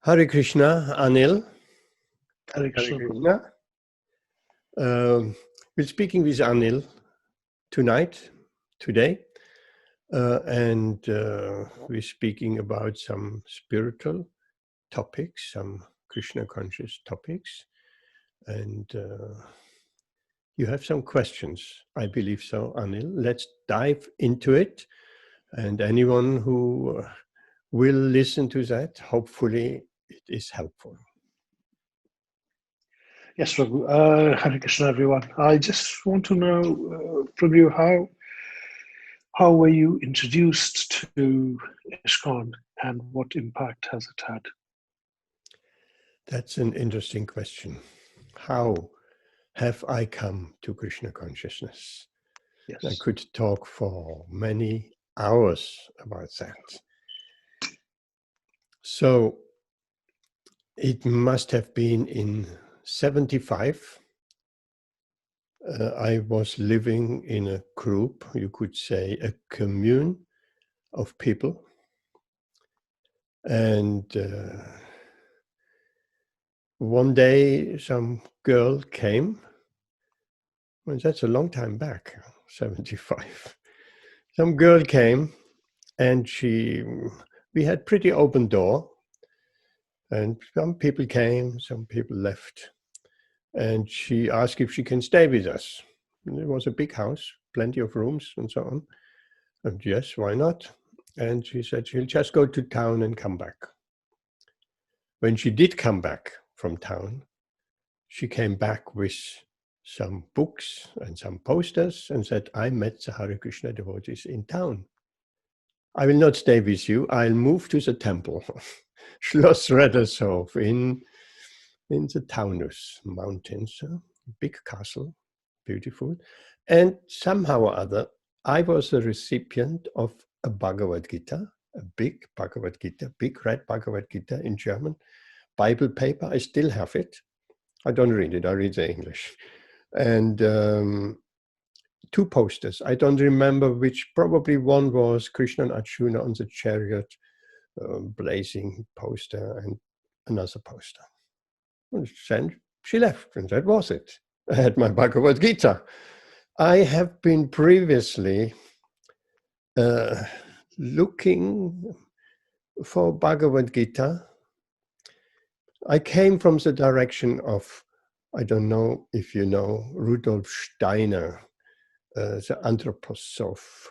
Hare Krishna, Anil. Hare Hare Krishna. Krishna. We're speaking with Anil today, and we're speaking about some spiritual topics, some Krishna conscious topics, and you have some questions, I believe so, Anil. Let's dive into it, and anyone who will listen to that, hopefully it is helpful. Yes, Raghu. Hare Krishna, everyone. I just want to know from you how were you introduced to ISKCON and what impact has it had? That's an interesting question. How have I come to Krishna consciousness? Yes. I could talk for many hours about that. So it must have been in 75. I was living in a group, you could say a commune of people. And one day some girl came, well, that's a long time back, 75. Some girl came and we had pretty open door. And some people came, some people left. And she asked if she can stay with us. And it was a big house, plenty of rooms and so on. And yes, why not? And she said she'll just go to town and come back. When she did come back from town, she came back with some books and some posters and said, I met the Hare Krishna devotees in town. I will not stay with you. I'll move to the temple, Schloss Reddershof in the Taunus mountains, big castle, beautiful. And somehow or other, I was a recipient of a Bhagavad Gita, a big Bhagavad Gita, big red Bhagavad Gita in German, Bible paper. I still have it. I don't read it, I read the English. And two posters. I don't remember which, probably one was Krishna and Arjuna on the chariot, blazing poster, and another poster. And then she left, and that was it. I had my Bhagavad Gita. I have been previously looking for Bhagavad Gita. I came from the direction of, I don't know if you know, Rudolf Steiner, the anthroposoph,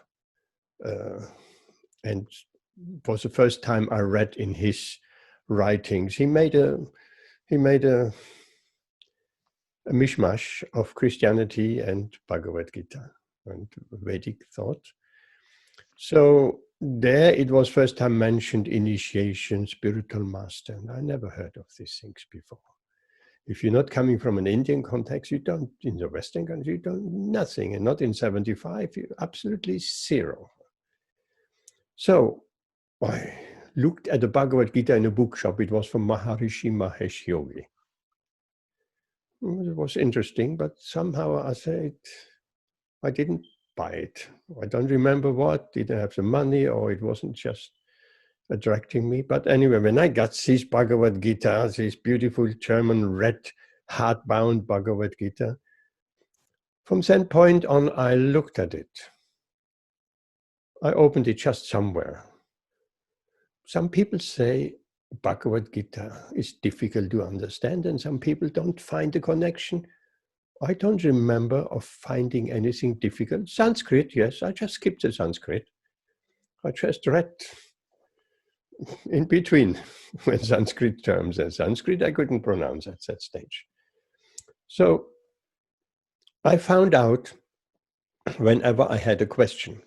and it was the first time I read in his writings. He made a mishmash of Christianity and Bhagavad Gita and Vedic thought. So there it was first time mentioned initiation, spiritual master, and I never heard of these things before. If you're not coming from an Indian context, you don't, in the Western country, you don't, nothing, and not in 75, you're absolutely zero. So I looked at the Bhagavad Gita in a bookshop. It was from Maharishi Mahesh Yogi. It was interesting, but somehow I said, I didn't buy it. I don't remember what, didn't have the money, or it wasn't just attracting me. But anyway, when I got this Bhagavad Gita, this beautiful German red hardbound Bhagavad Gita, from that point on, I looked at it. I opened it just somewhere. Some people say Bhagavad Gita is difficult to understand, and some people don't find the connection. I don't remember of finding anything difficult. Sanskrit, yes, I just skipped the Sanskrit. I just read in between when Sanskrit terms and Sanskrit I couldn't pronounce at that stage. So I found out whenever I had a question,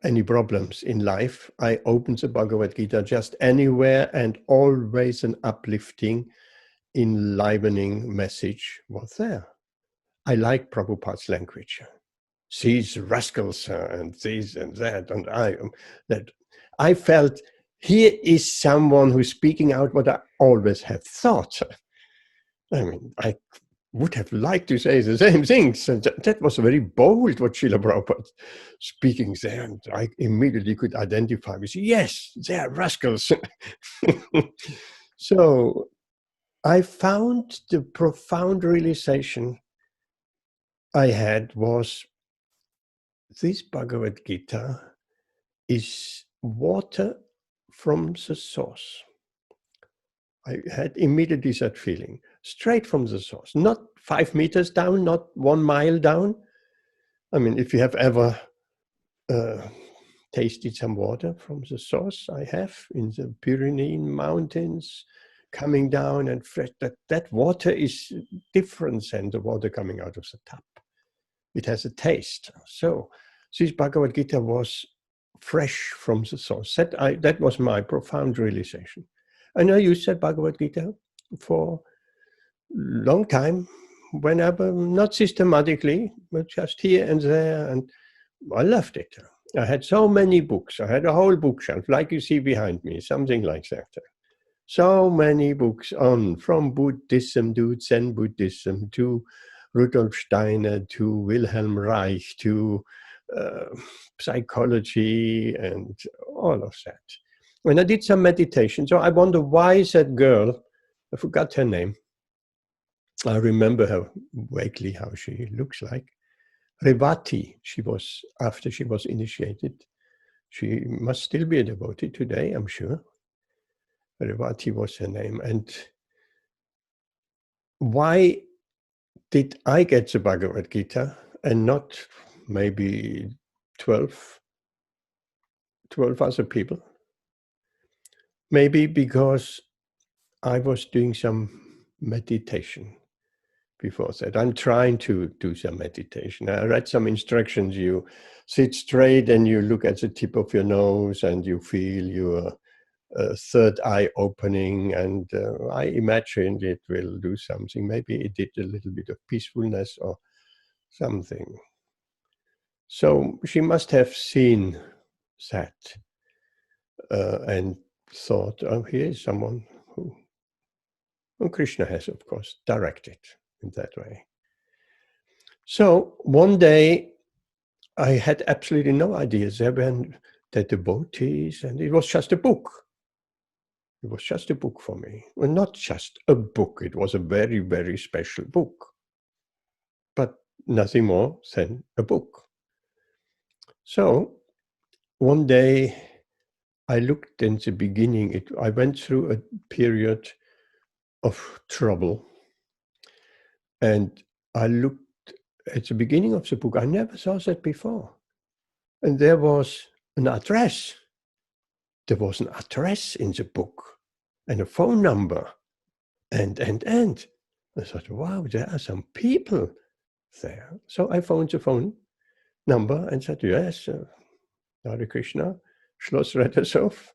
any problems in life, I opened the Bhagavad Gita just anywhere, and always an uplifting, enlivening message was there. I like Prabhupada's language. These rascals and this and that, and I felt here is someone who's speaking out what I always have thought. I mean, I would have liked to say the same things. And that was very bold what Srila Prabhupada speaking there. And I immediately could identify with, yes, they are rascals. So I found the profound realization I had was this Bhagavad Gita is water from the source. I had immediately that feeling, straight from the source, not 5 meters down, not 1 mile down. I mean, if you have ever tasted some water from the source, I have in the Pyrenean mountains, coming down and fresh. That water is different than the water coming out of the tap. It has a taste. So this Bhagavad Gita was fresh from the source. That was my profound realization. And I used that Bhagavad Gita for a long time, whenever, not systematically, but just here and there. And I loved it. I had so many books. I had a whole bookshelf, like you see behind me, something like that. So many books on, from Buddhism to Zen Buddhism to Rudolf Steiner to Wilhelm Reich to psychology and all of that. When I did some meditation, so I wonder why that girl, I forgot her name. I remember her vaguely how she looks like. Revati, she was, after she was initiated, she must still be a devotee today, I'm sure. Revati was her name. And why did I get the Bhagavad Gita and not maybe 12 other people? Maybe because I was doing some meditation before that. I'm trying to do some meditation. I read some instructions. You sit straight and you look at the tip of your nose and you feel your third eye opening. And I imagined it will do something. Maybe it did a little bit of peacefulness or something. So she must have seen that and thought, oh, here is someone who Krishna has, of course, directed in that way. So one day I had absolutely no idea. There were the devotees, and it was just a book. It was just a book for me. Well, not just a book. It was a very, very special book, but nothing more than a book. So one day I looked in the beginning. I went through a period of trouble, and I looked at the beginning of the book. I never saw that before. And there was an address. There was an address in the book and a phone number. And. I thought, wow, there are some people there. So I phoned the phone number and said, yes, Hare Krishna, Schloss Rettershof,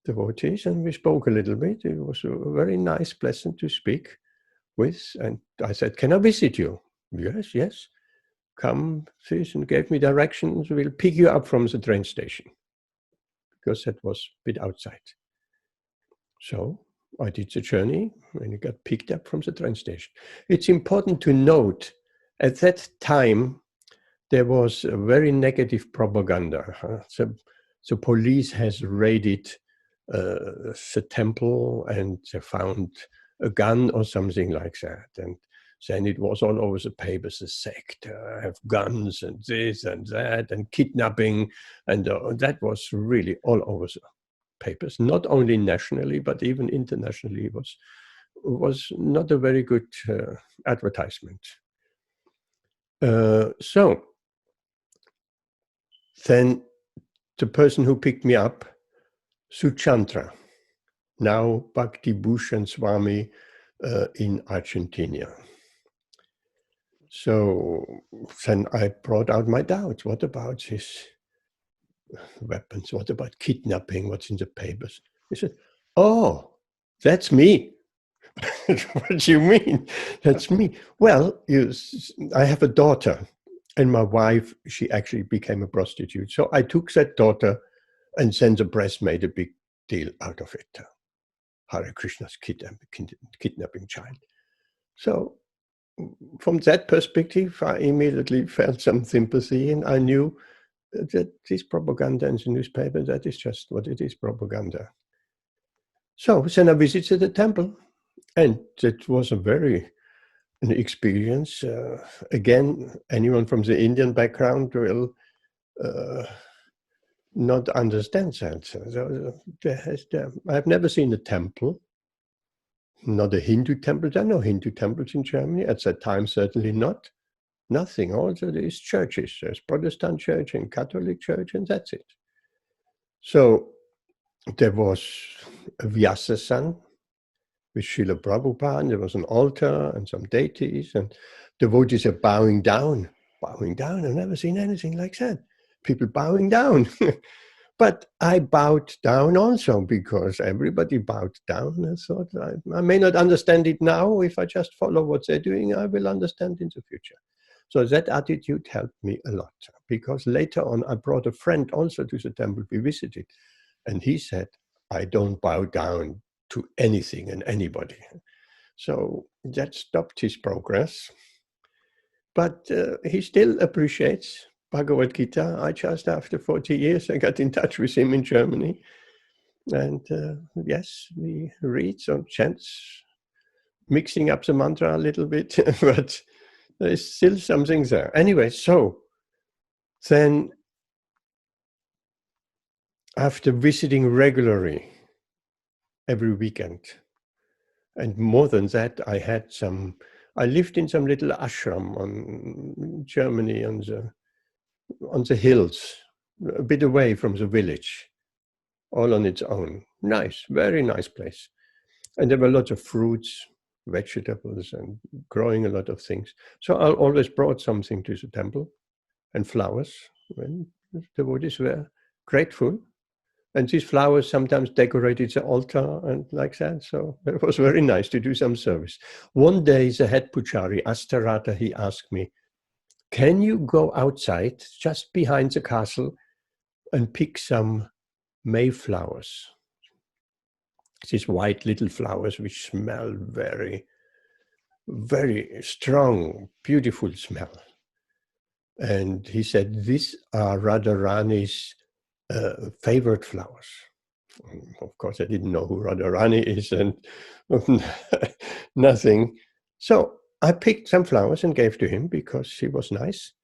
devotees. And we spoke a little bit. It was very nice, pleasant to speak with. And I said, can I visit you? Yes, yes. Come, please, and gave me directions. We'll pick you up from the train station, because that was a bit outside. So I did the journey and I got picked up from the train station. It's important to note, at that time, there was a very negative propaganda. The police has raided the temple and they found a gun or something like that. And then it was all over the papers, the sect have guns and this and that and kidnapping. And that was really all over the papers, not only nationally, but even internationally. It was not a very good advertisement. So then the person who picked me up, Suchandra, now Bhakti Bhushan Swami in Argentina. So then I brought out my doubts. What about his weapons? What about kidnapping? What's in the papers? He said, oh, that's me. What do you mean? That's me. Well, I have a daughter, and my wife, she actually became a prostitute. So I took that daughter, and then the press made a big deal out of it. Hare Krishna's kidnapping child. So from that perspective, I immediately felt some sympathy, and I knew that this propaganda in the newspaper, that is just what it is, propaganda. So then I visited the temple, and it was an experience. Again, anyone from the Indian background will not understand that. So I've never seen a temple, not a Hindu temple. There are no Hindu temples in Germany. At that time, certainly not. Nothing. Also, there's churches. There's Protestant church and Catholic church, and that's it. So there was a Vyasa-san with Srila Prabhupada, and there was an altar and some deities, and devotees are bowing down. Bowing down. I've never seen anything like that. People bowing down. But I bowed down also because everybody bowed down. I thought I may not understand it now. If I just follow what they're doing, I will understand in the future. So that attitude helped me a lot, because later on I brought a friend also to the temple we visited, and he said, I don't bow down to anything and anybody. So that stopped his progress. But he still appreciates Bhagavad Gita. I just, after 40 years, I got in touch with him in Germany. And yes, we read some chants, mixing up the mantra a little bit, but there's still something there. Anyway, so then after visiting regularly every weekend, and more than that, I lived in some little ashram in Germany on the hills, a bit away from the village, all on its own. Nice, very nice place. And there were lots of fruits, vegetables, and growing a lot of things. So I always brought something to the temple, and flowers, when the devotees were grateful. And these flowers sometimes decorated the altar and like that. So it was very nice to do some service. One day, the head pujari, Astarata, he asked me, can you go outside just behind the castle and pick some mayflowers? These white little flowers which smell very, very strong, beautiful smell. And he said, these are Radharani's favorite flowers. Of course, I didn't know who Radharani is and nothing. So I picked some flowers and gave to him because she was nice.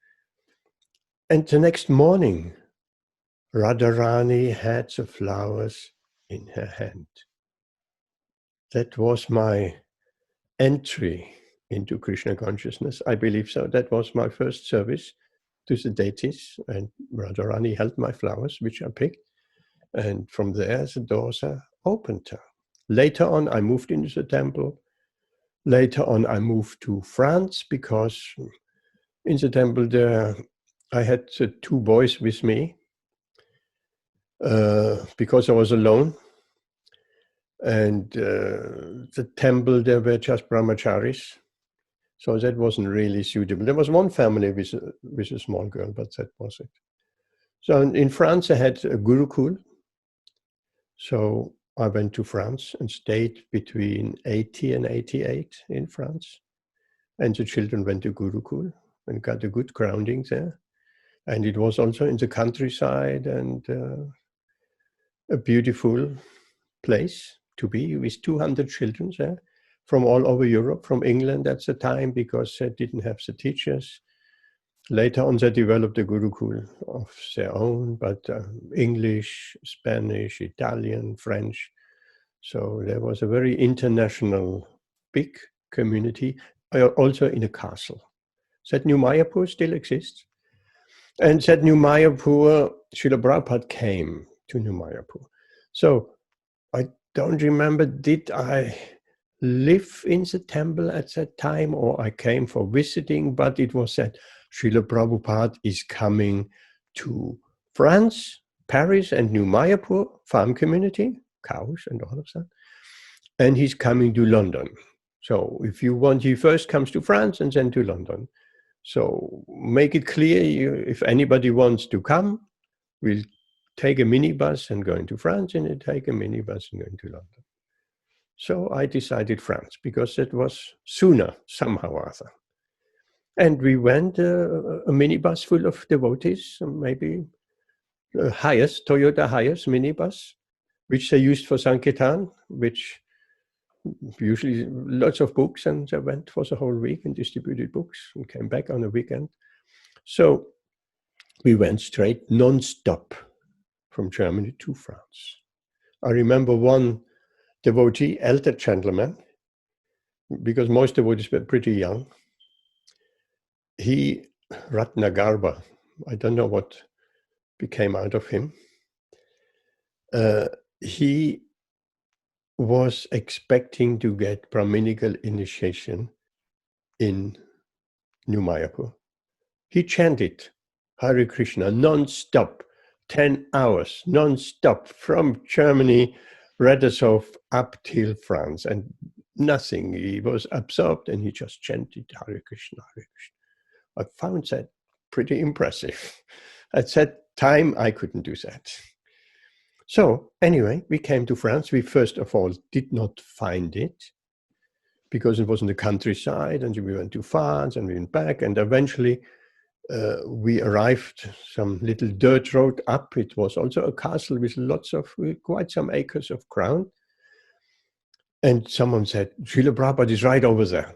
And the next morning, Radharani had the flowers in her hand. That was my entry into Krishna consciousness. I believe so. That was my first service to the deities, and Radharani held my flowers, which I picked. And from there, the doors are opened. Later on, I moved into the temple. Later on, I moved to France because in the temple there, I had the two boys with me because I was alone. And the temple, there were just brahmacharis. So that wasn't really suitable. There was one family with a small girl, but that was it. So in France, I had a gurukul. So I went to France and stayed between 80 and 88 in France. And the children went to gurukul and got a good grounding there. And it was also in the countryside and a beautiful place to be with 200 children there from all over Europe, from England at the time, because they didn't have the teachers. Later on, they developed a gurukul of their own, but English, Spanish, Italian, French. So there was a very international, big community, also in a castle. That New Mayapur still exists. And that New Mayapur, Srila Prabhupada came to New Mayapur. So I don't remember, did I live in the temple at that time or I came for visiting, but it was said Srila Prabhupada is coming to France, Paris and New Mayapur, farm community, cows and all of that. And he's coming to London. So if you want, he first comes to France and then to London. So make it clear, if anybody wants to come, we'll take a minibus and go into France, and you take a minibus and go into London. So I decided France, because it was sooner, somehow or other. And we went a minibus full of devotees, maybe Toyota Hiace minibus, which they used for Sankirtan, which usually lots of books, and I went for the whole week and distributed books and came back on a weekend. So we went straight non-stop from Germany to France. I remember one devotee, elder gentleman, because most devotees were pretty young. He, Ratnagarba, I don't know what became out of him. He was expecting to get Brahminical initiation in New Mayapur. He chanted Hare Krishna non-stop, 10 hours, non-stop, from Germany, Radisov, up till France, and nothing. He was absorbed and he just chanted Hare Krishna, Hare Krishna. I found that pretty impressive. At that time, I couldn't do that. So anyway, we came to France. We first of all did not find it because it was in the countryside, and we went too far, and we went back, and eventually we arrived some little dirt road up. It was also a castle with lots of, quite some acres of ground. And someone said, Srila Prabhupada is right over there.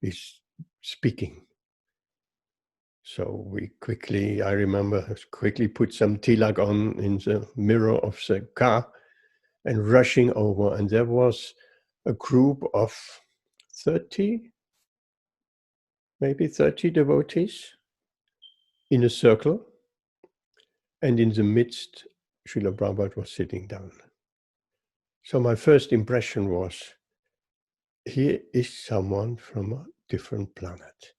He's speaking. So we quickly, I remember, quickly put some tilak on in the mirror of the car and rushing over. And there was a group of 30, maybe 30 devotees in a circle. And in the midst, Srila Prabhupada was sitting down. So my first impression was, here is someone from a different planet.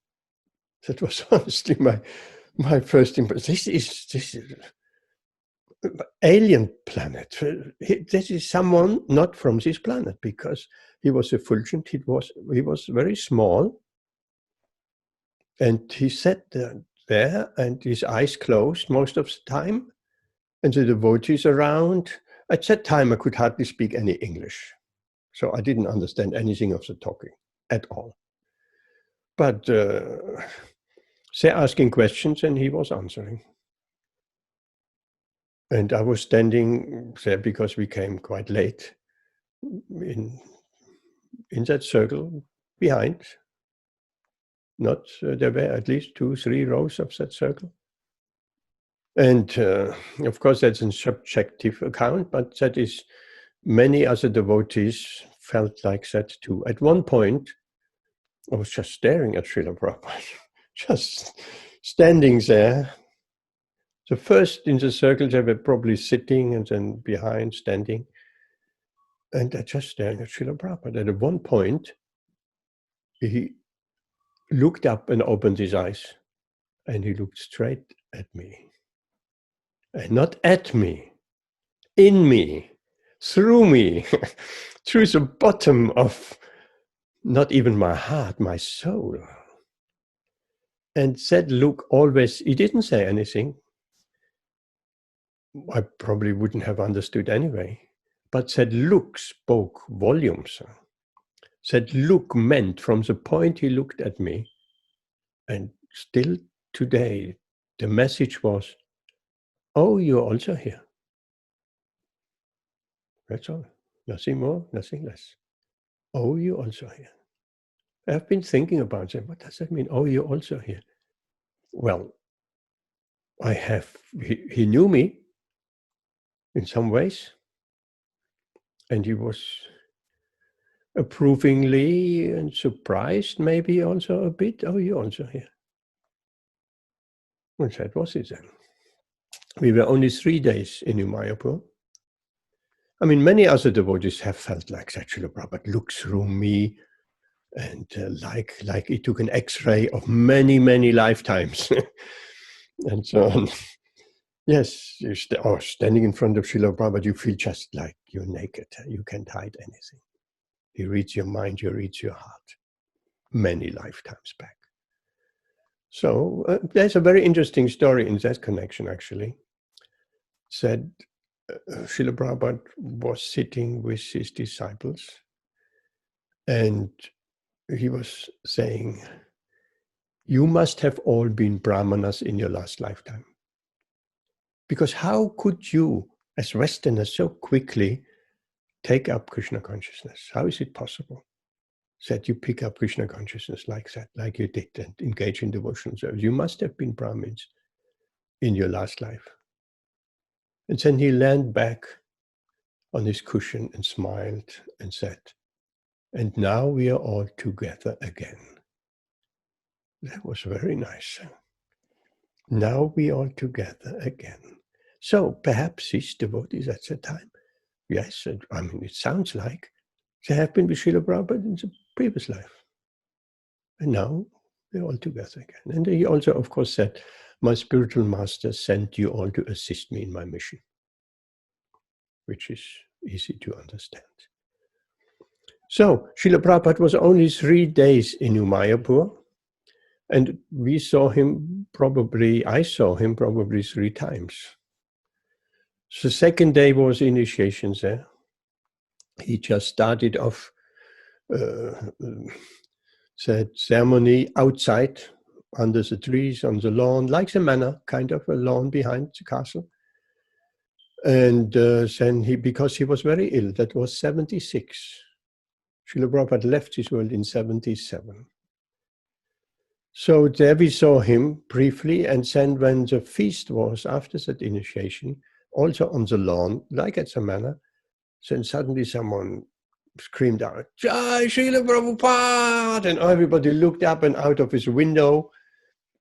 That was honestly my first impression. This is alien planet. This is someone not from this planet, because he was effulgent. He was very small, and he sat there, and his eyes closed most of the time, and the devotees around. At that time, I could hardly speak any English, so I didn't understand anything of the talking at all. But they're asking questions, and he was answering. And I was standing there because we came quite late in that circle behind. Not there were at least 2-3 rows of that circle. And of course, that's a subjective account, but that is, many other devotees felt like that too. At one point, I was just staring at Srila Prabhupada, just standing there. The first in the circle, they were probably sitting, and then behind, standing. And I just staring at Srila Prabhupada. And at one point, he looked up and opened his eyes, and he looked straight at me. And not at me, in me, through me, through the bottom of not even my heart, my soul. And that look always, he didn't say anything. I probably wouldn't have understood anyway. But that look spoke volumes. That look meant, from the point he looked at me, and still today, the message was, oh, you're also here. That's all. Nothing more, nothing less. Oh, you're also here. I've been thinking about that. What does that mean? Oh, you're also here. Well, he knew me in some ways, and he was approvingly and surprised, maybe also a bit. Oh, you're also here. And that was it then. We were only 3 days in Mayapur. I mean, many other devotees have felt like that. Srila Prabhupada looked through me, and like he took an X-ray of many, many lifetimes, and so on. Yes, standing in front of Srila Prabhupada, you feel just like you're naked. You can't hide anything. He reads your mind, he reads your heart, many lifetimes back. So there's a very interesting story in that connection, actually. Said Srila Prabhupada was sitting with his disciples, and he was saying, you must have all been Brahmanas in your last lifetime. Because how could you, as Westerners, so quickly take up Krishna consciousness? How is it possible that you pick up Krishna consciousness like that, like you did, and engage in devotional service? You must have been Brahmins in your last life. And then he leaned back on his cushion and smiled and said, and now we are all together again. That was very nice. Now we are together again. So perhaps these devotees at the time, yes, I mean, it sounds like they have been with Srila Prabhupada in the previous life. And now they're all together again. And he also, of course, said, my spiritual master sent you all to assist me in my mission, which is easy to understand. So Srila Prabhupada was only 3 days in Umayapur, and I saw him probably 3 times. So the second day was initiation there. He just started off said ceremony outside under the trees on the lawn, like the manor, kind of a lawn behind the castle. And then because he was very ill, that was 76. Srila Prabhupada left this world in 77. So there we saw him briefly, and then when the feast was after that initiation, also on the lawn, like at the manor, then suddenly someone screamed out, Jai Srila Prabhupada! And everybody looked up and out of his window,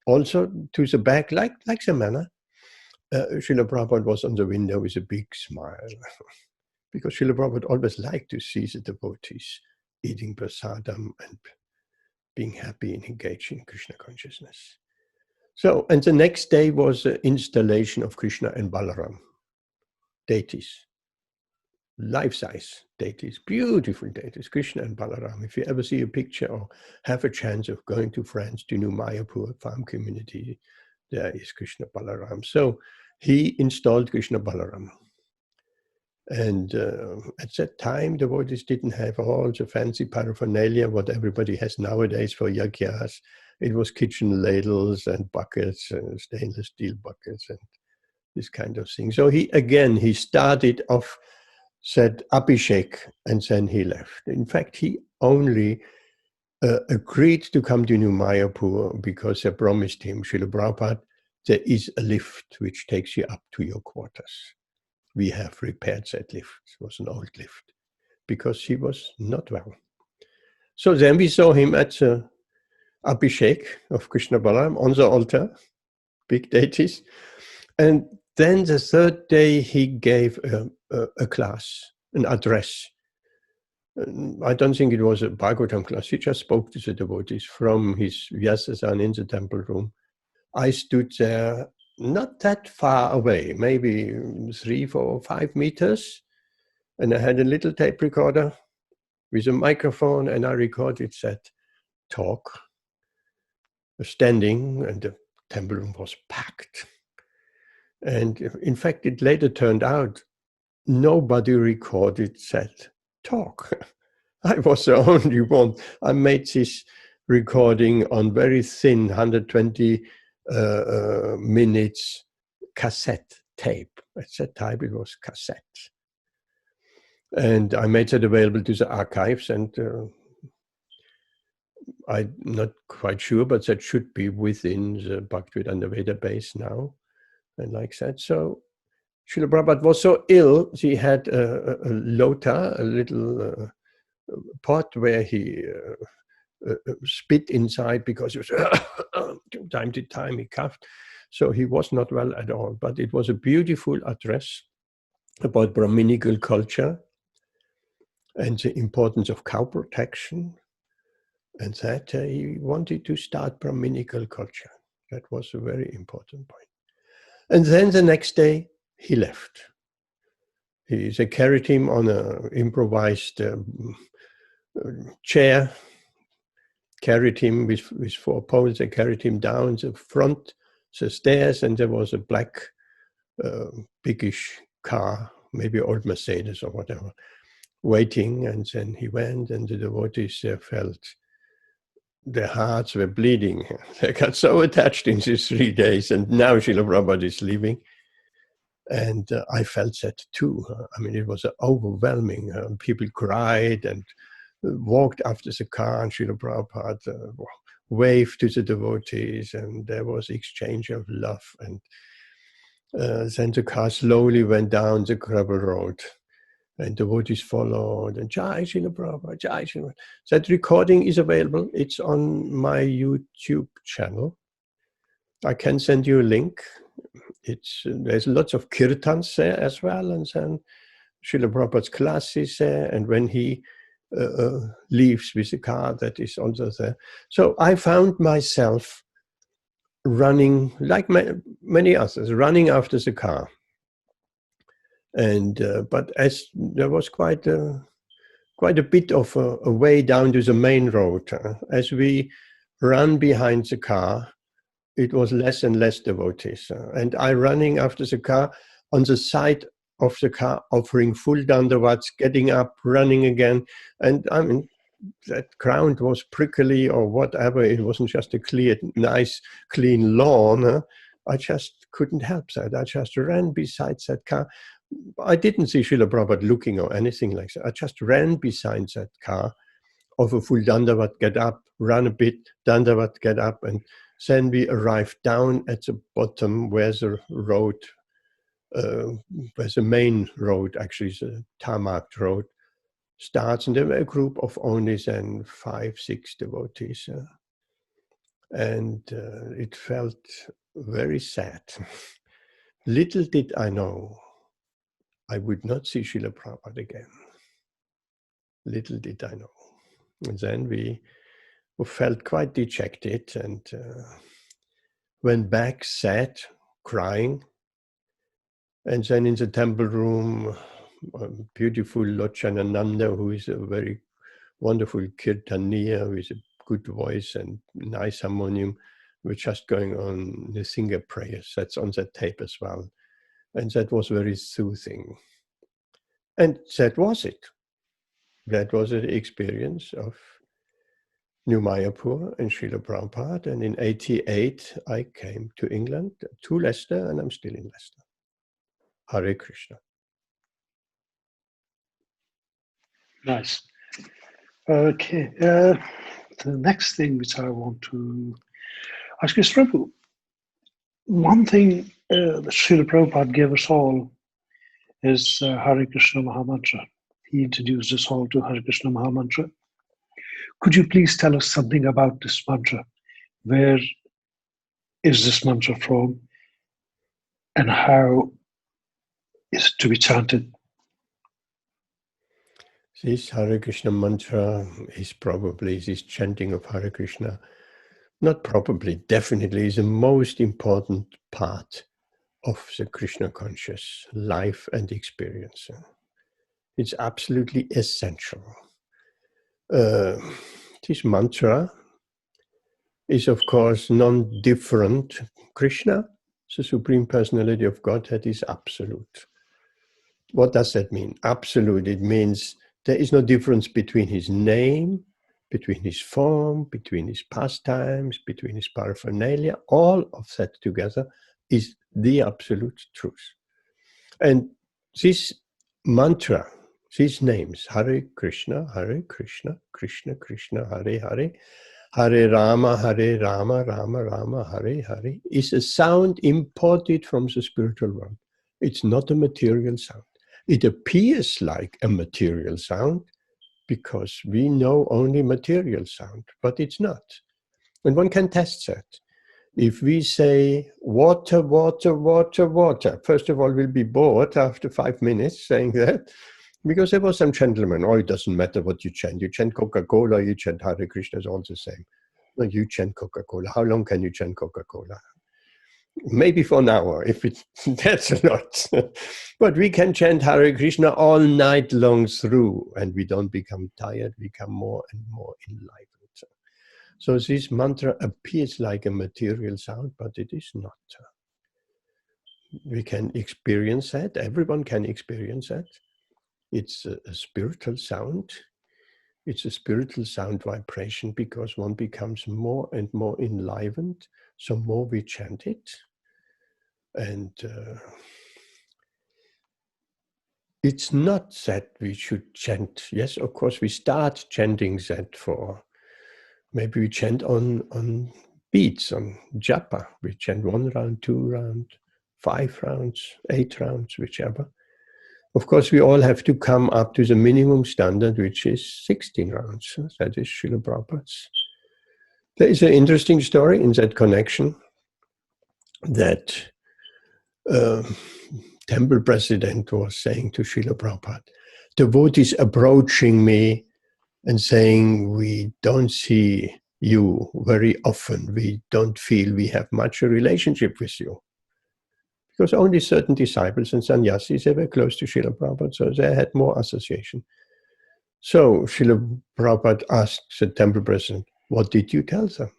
also to the back, like the manor. Srila Prabhupada was on the window with a big smile, because Srila Prabhupada always liked to see the devotees eating prasadam and being happy and engaged in Krishna consciousness. So, and the next day was the installation of Krishna and Balaram, deities, life-size deities, beautiful deities, Krishna and Balaram. If you ever see a picture or have a chance of going to France, to New Mayapur farm community, there is Krishna Balaram. So he installed Krishna Balaram. And at that time, devotees didn't have all the fancy paraphernalia, what everybody has nowadays for yagyas. It was kitchen ladles and buckets, and stainless steel buckets, and this kind of thing. So he started off, said Abhishek, and then he left. In fact, he only agreed to come to New Mayapur because they promised him, Srila Prabhupada, there is a lift which takes you up to your quarters. We have repaired that lift. It was an old lift because he was not well. So then we saw him at the Abhishek of Krishna Balaram on the altar, big deities. And then the third day he gave a class, an address. I don't think it was a Bhagavatam class. He just spoke to the devotees from his Vyasasan in the temple room. I stood there not that far away, maybe 3, 4, 5 meters. And I had a little tape recorder with a microphone, and I recorded that talk, standing, and the temple room was packed. And in fact, it later turned out nobody recorded that talk. I was the only one. I made this recording on very thin 120 minutes cassette tape. At that time, it was cassette. And I made that available to the archives, and I'm not quite sure, but that should be within the Bhaktivedanta database now, and like that. So Srila Prabhupada was so ill, he had a lota, a little pot where he spit inside because it was from time to time he coughed. So he was not well at all. But it was a beautiful address about Brahminical culture and the importance of cow protection, and that he wanted to start Brahminical culture. That was a very important point. And then the next day, he left. They carried him on an improvised chair, carried him with 4 poles. They carried him down the front, the stairs, and there was a black, biggish car maybe old Mercedes or whatever, waiting. And then he went, and the devotees felt their hearts were bleeding. They got so attached in these 3 days, and now Srila Prabhupada is leaving. And I felt that too. I mean, it was overwhelming. People cried and walked after the car, and Srila Prabhupada waved to the devotees, and there was exchange of love. And then the car slowly went down the gravel road, and devotees followed, and Jai Srila Prabhupada, Jai Srila. That recording is available. It's on my YouTube channel. I can send you a link. There's lots of kirtans there as well, and then Srila Prabhupada's class is there, and when he leaves with the car, that is also there. So I found myself running, like many others, running after the car. And but as there was quite a bit of a way down to the main road, as we ran behind the car, it was less and less devotees. And I running after the car, on the side of the car, offering full dandavats, getting up, running again. And I mean, that ground was prickly or whatever. It wasn't just a clear, nice, clean lawn. I just couldn't help that. I just ran beside that car. I didn't see Srila Prabhupada looking or anything like that. I just ran beside that car, offer full dandavat, get up, run a bit, dandavat, get up, and then we arrived down at the bottom where the road, where the main road, actually the tarmac road, starts. And there were a group of only then 5, 6 devotees. And it felt very sad. Little did I know I would not see Srila Prabhupada again. Little did I know. And then we felt quite dejected and went back, sad, crying. And then in the temple room, beautiful Lochanananda, who is a very wonderful kirtaniya with a good voice and nice harmonium, were just going on the singer prayers. That's on that tape as well. And that was very soothing. And that was it. That was the experience of New Mayapur and Srila Prabhupada. And in 88, I came to England, to Leicester, and I'm still in Leicester. Hare Krishna. Nice. Okay. The next thing which I want to ask is, Prabhu, one thing that Srila Prabhupada gave us all is Hare Krishna Mahamantra. He introduced us all to Hare Krishna Mahamantra. Could you please tell us something about this mantra? Where is this mantra from? And how is it to be chanted? This Hare Krishna mantra is probably this chanting of Hare Krishna. Not probably, definitely is the most important part of the Krishna conscious life and experience. It's absolutely essential. This mantra is, of course, non-different. Krishna, the Supreme Personality of Godhead, is absolute. What does that mean? Absolute. It means there is no difference between his name, between his form, between his pastimes, between his paraphernalia. All of that together is the absolute truth. And this mantra, these names, Hare Krishna, Krishna Krishna, Hare Hare, Hare Rama, Rama Rama, Hare Hare, is a sound imported from the spiritual world. It's not a material sound. It appears like a material sound because we know only material sound, but it's not. And one can test that. If we say water, water, water, water, first of all, we'll be bored after 5 minutes saying that, because there was some gentleman, it doesn't matter what you chant. You chant Coca-Cola, you chant Hare Krishna, it's all the same. No, you chant Coca-Cola. How long can you chant Coca-Cola? Maybe for an hour, if it's that's a lot. But we can chant Hare Krishna all night long through, and we don't become tired, we become more and more enlightened. So this mantra appears like a material sound, but it is not. We can experience that. Everyone can experience that. It's a spiritual sound. It's a spiritual sound vibration because one becomes more and more enlivened. So more we chant it. And it's not that we should chant. Yes, of course, we start chanting that for, maybe we chant on beats, on japa. We chant 1 round, 2 round, 5 rounds, 8 rounds, whichever. Of course, we all have to come up to the minimum standard, which is 16 rounds. That is Srila Prabhupada's. There is an interesting story in that connection that temple president was saying to Srila Prabhupada, devotees approaching me and saying, we don't see you very often. We don't feel we have much a relationship with you. Because only certain disciples and sannyasis, they were close to Srila Prabhupada, so they had more association. So Srila Prabhupada asked the temple president, what did you tell them?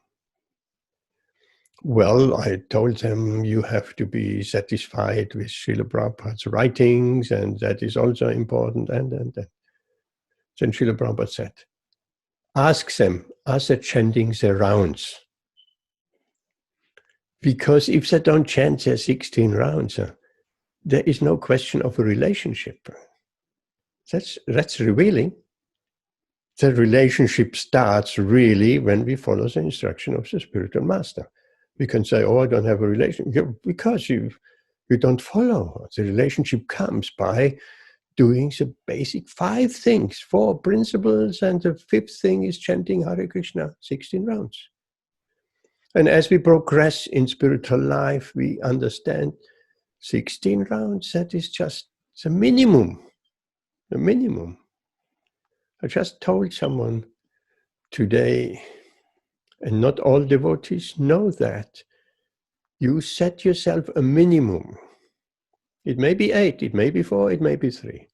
Well, I told them you have to be satisfied with Srila Prabhupada's writings, and that is also important, and. Then Srila Prabhupada said, ask them, are they chanting their rounds? Because if they don't chant their 16 rounds, there is no question of a relationship. That's revealing. The relationship starts really when we follow the instruction of the spiritual master. We can say, oh, I don't have a relationship, because you don't follow. The relationship comes by doing the basic 5 things, 4 principles, and the 5th thing is chanting Hare Krishna, 16 rounds. And as we progress in spiritual life, we understand 16 rounds, that is just the minimum. The minimum. I just told someone today, and not all devotees know that, you set yourself a minimum. It may be 8, it may be 4, it may be 3,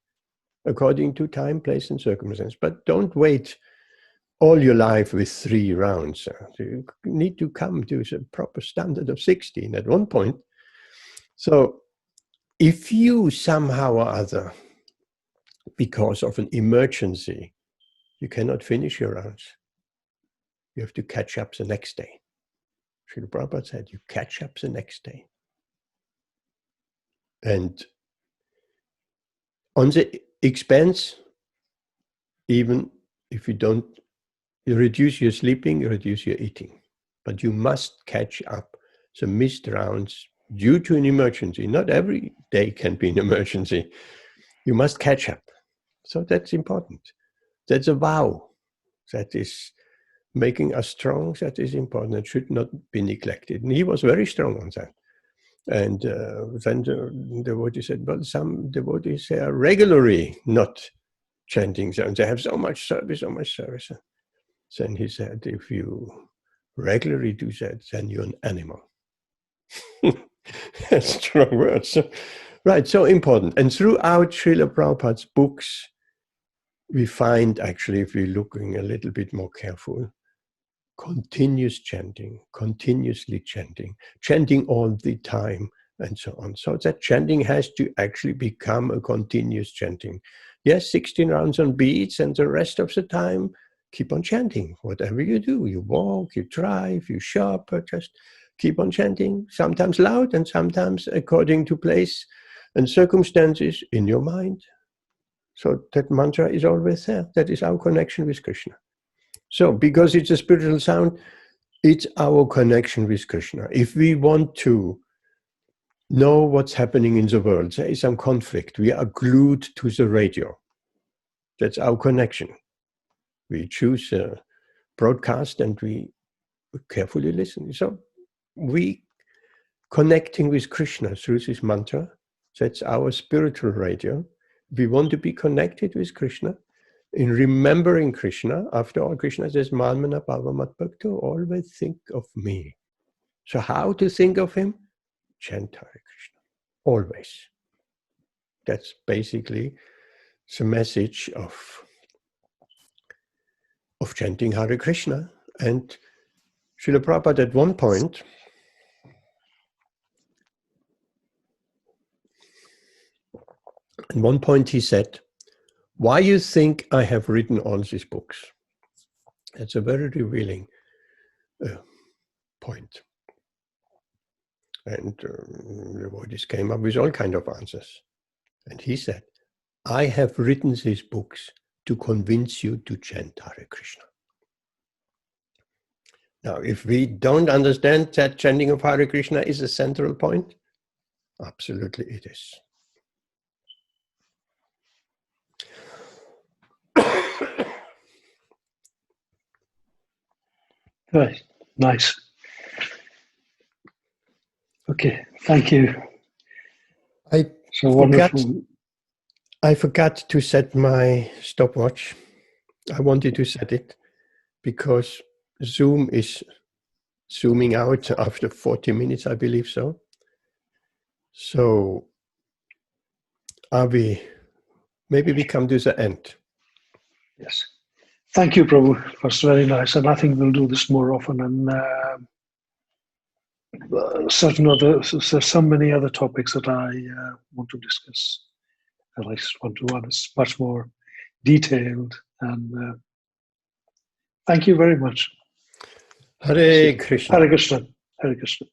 according to time, place, and circumstance. But don't wait all your life with 3 rounds. You need to come to the proper standard of 16 at one point. So if you somehow or other, because of an emergency, you cannot finish your rounds, you have to catch up the next day. Srila Prabhupada said, you catch up the next day. And on the expense, even if you reduce your sleeping, you reduce your eating. But you must catch up the missed rounds due to an emergency. Not every day can be an emergency. You must catch up. So that's important. That's a vow. That is making us strong. That is important. It should not be neglected. And he was very strong on that. And then the devotee said, well, some devotees are regularly not chanting. They have so much service, so much service. Then he said, if you regularly do that, then you're an animal. That's strong words. Right, so important. And throughout Srila Prabhupada's books, we find, actually, if we're looking a little bit more careful, continuous chanting, continuously chanting all the time, and so on. So that chanting has to actually become a continuous chanting. Yes, 16 rounds on beats, and the rest of the time, keep on chanting. Whatever you do, you walk, you drive, you shop, or just keep on chanting, sometimes loud and sometimes according to place and circumstances in your mind. So that mantra is always there. That is our connection with Krishna. So because it's a spiritual sound, it's our connection with Krishna. If we want to know what's happening in the world, there is some conflict, we are glued to the radio. That's our connection. We choose a broadcast and we carefully listen. So we connecting with Krishna through this mantra, that's our spiritual radio. We want to be connected with Krishna. In remembering Krishna, after all, Krishna says, Manmana Bhavamat Bhakto, always think of me. So how to think of him? Chant Hare Krishna, always. That's basically the message of chanting Hare Krishna. And Srila Prabhupada at one point At one point he said, "Why you think I have written all these books?" It's a very revealing point. And the devotees came up with all kinds of answers. And he said, "I have written these books to convince you to chant Hare Krishna." Now, if we don't understand that chanting of Hare Krishna is a central point, absolutely it is. Right. Nice. Okay, thank you. I So wonderful. forgot to set my stopwatch. I wanted to set it because Zoom is zooming out after 40 minutes, I believe so. So maybe we come to the end. Yes. Thank you, Prabhu. It was very nice. And I think we'll do this more often. And so many other topics that I want to discuss. At least one-to-one is much more detailed. And thank you very much. Hare Krishna. Hare Krishna. Hare Krishna.